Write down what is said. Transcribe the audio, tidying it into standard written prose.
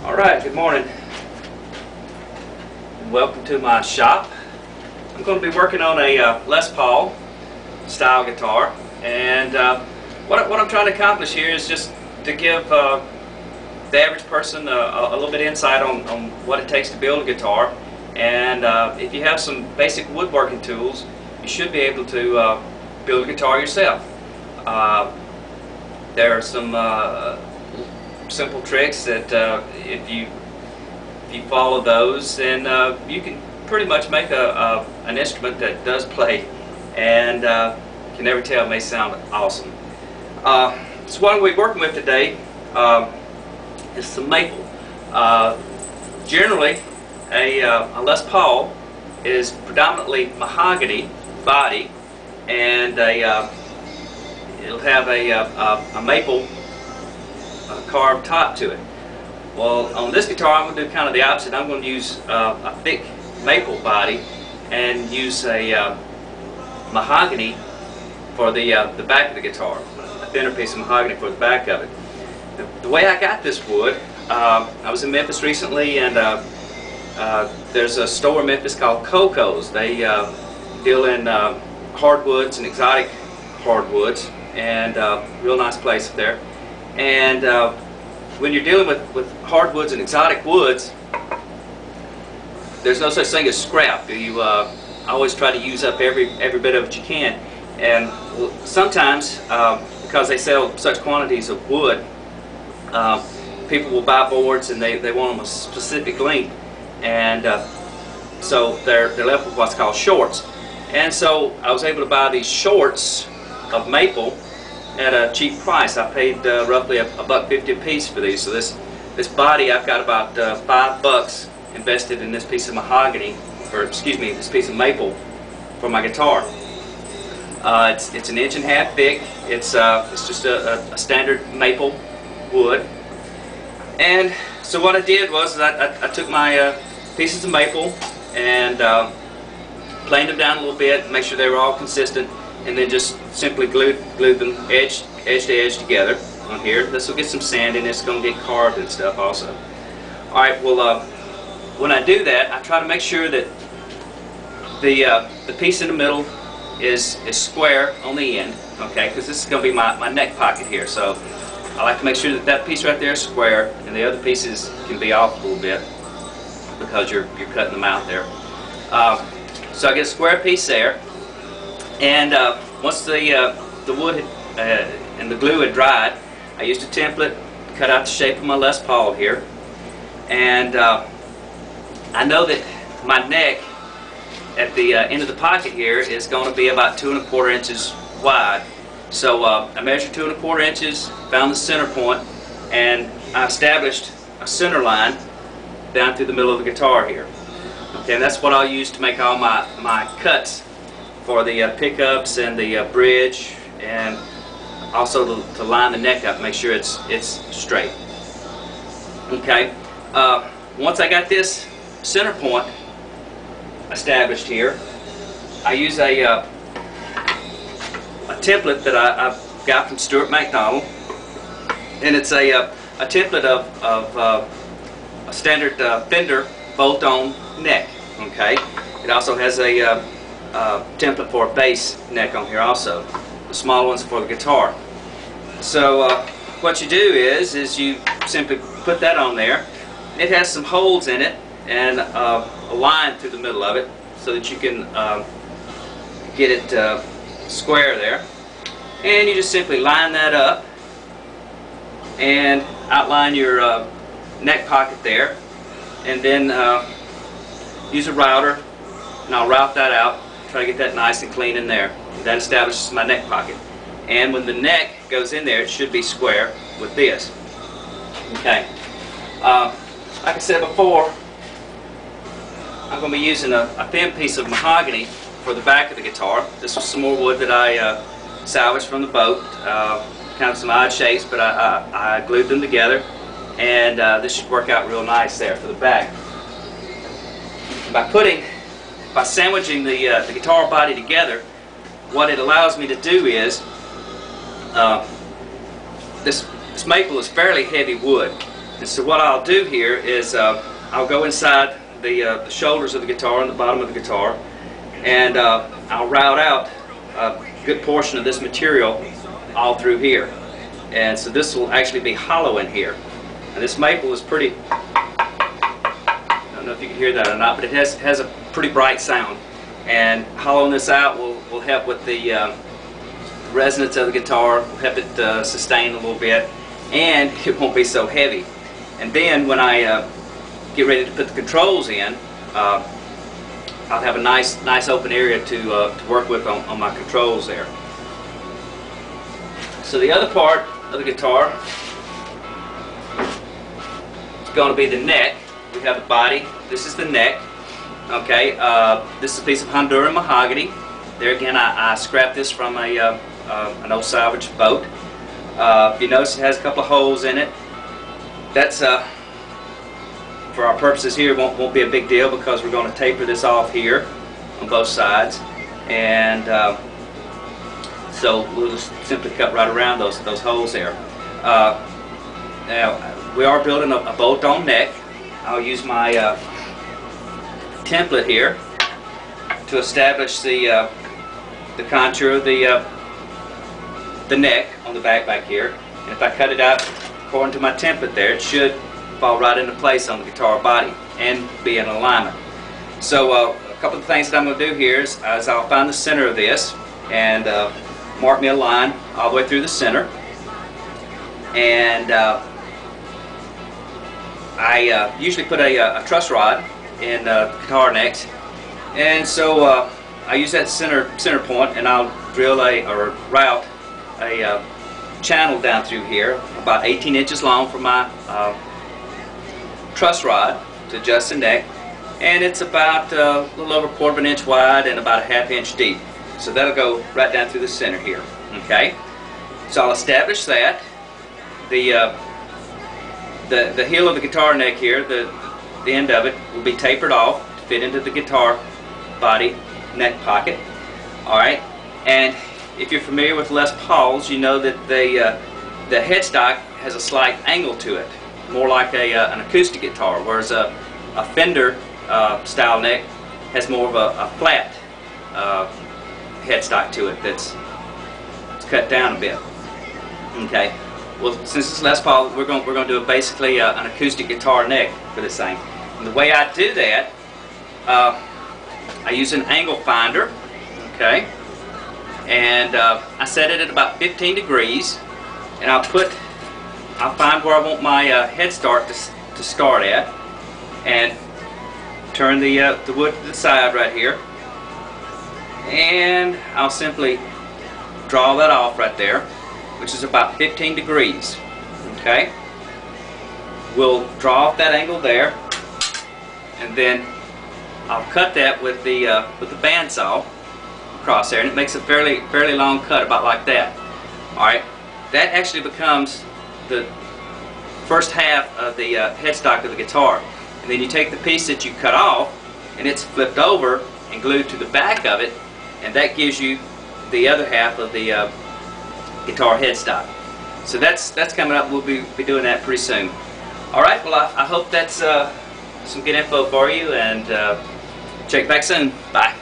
Alright, good morning and welcome to my shop. I'm going to be working on a Les Paul style guitar, and what I'm trying to accomplish here is just to give the average person a little bit of insight on what it takes to build a guitar. And if you have some basic woodworking tools, you should be able to build a guitar yourself. There are some simple tricks that if you follow those, then you can pretty much make an instrument that does play, and you can never tell, it may sound awesome. So what we're working with today is some maple. Generally, a Les Paul is predominantly mahogany body, and it'll have a maple carved top to it. Well, on this guitar I'm going to do kind of the opposite. I'm going to use a thick maple body and use a mahogany for the back of the guitar, a thinner piece of mahogany for the back of it. The way I got this wood, I was in Memphis recently, and there's a store in Memphis called Coco's. They deal in hardwoods and exotic hardwoods, and real nice place there. And when you're dealing with hardwoods and exotic woods, there's no such thing as scrap. You always try to use up every bit of it you can. And sometimes, because they sell such quantities of wood, people will buy boards and they want them a specific length, and so they're left with what's called shorts. And so I was able to buy these shorts of maple at a cheap price. I paid roughly $1.50 a piece for these. So this body, I've got about $5 invested in this piece of mahogany, or excuse me, this piece of maple for my guitar. It's 1.5 inches thick. It's just a standard maple wood. And so what I did was I took my pieces of maple and planed them down a little bit, make sure they were all consistent, and then just simply glued them edge to edge together on here. This will get some sand in it. It's going to get carved and stuff also. Alright, well, when I do that, I try to make sure that the piece in the middle is square on the end, okay, because this is going to be my neck pocket here. So I like to make sure that piece right there is square, and the other pieces can be off a little bit because you're cutting them out there. So I get a square piece there, and once the wood and the glue had dried, I used a template to cut out the shape of my Les Paul here. And I know that my neck at the end of the pocket here is going to be about 2¼ inches wide. So I measured 2¼ inches, found the center point, and I established a center line down through the middle of the guitar here. Okay, and that's what I'll use to make all my cuts for the pickups and the bridge, and also to line the neck up, make sure it's straight. Okay, once I got this center point established here, I use a template that I've got from Stuart McDonald, and it's a template of a standard Fender bolt-on neck. Okay, it also has a template for a bass neck on here also. The small ones for the guitar. So what you do is you simply put that on there. It has some holes in it and a line through the middle of it so that you can get it square there. And you just simply line that up and outline your neck pocket there, and then use a router, and I'll route that out, try to get that nice and clean in there. That establishes my neck pocket. And when the neck goes in there, it should be square with this. Okay. Like I said before, I'm going to be using a thin piece of mahogany for the back of the guitar. This was some more wood that I salvaged from the boat. Kind of some odd shapes, but I glued them together, and this should work out real nice there for the back. By sandwiching the guitar body together, what it allows me to do is this maple is fairly heavy wood, And so what I'll do here is I'll go inside the shoulders of the guitar and the bottom of the guitar, and I'll route out a good portion of this material all through here. And so this will actually be hollow in here. And this maple is pretty, I don't know if you can hear that or not, but it has a pretty bright sound. And hollowing this out will help with the resonance of the guitar, will help it sustain a little bit, and it won't be so heavy. And then when I get ready to put the controls in, I'll have a nice open area to work with on my controls there. So the other part of the guitar is going to be the neck. We have the body. This is the neck. Okay. This is a piece of Honduran mahogany. There again, I scrapped this from an old salvage boat. If you notice, it has a couple of holes in it. That's for our purposes here won't be a big deal, because we're going to taper this off here on both sides, and so we'll just simply cut right around those holes there. Now we are building a bolt-on neck. I'll use my template here to establish the contour of the neck on the back here, and if I cut it out according to my template there, it should fall right into place on the guitar body and be in alignment. So a couple of things that I'm going to do here is I'll find the center of this and mark me a line all the way through the center, and I usually put a truss rod in guitar necks, and so I use that center point, and I'll drill or route a channel down through here about 18 inches long for my truss rod to adjust the neck, and it's about a little over 1/4 of an inch wide and about 1/2 inch deep. So that'll go right down through the center here. Okay, so I'll establish that. The heel of the guitar neck here, the end of it will be tapered off to fit into the guitar body neck pocket. All right, and if you're familiar with Les Pauls, you know that the headstock has a slight angle to it, more like an acoustic guitar, whereas a Fender style neck has more of a flat headstock to it that's cut down a bit. Okay. Well, since it's Les Paul, we're going to do basically an acoustic guitar neck for this thing. And the way I do that, I use an angle finder. Okay. And I set it at about 15 degrees, and I'll find where I want my headstock to start at, and turn the wood to the side right here, and I'll simply draw that off right there, which is about 15 degrees. Okay, we'll draw off that angle there, and then I'll cut that with the bandsaw across there, and it makes a fairly long cut, about like that. All right, that actually becomes the first half of the headstock of the guitar, and then you take the piece that you cut off, and it's flipped over and glued to the back of it, and that gives you the other half of the guitar headstock. So that's coming up. We'll be doing that pretty soon. All right. Well, I hope that's some good info for you, and check back soon. Bye.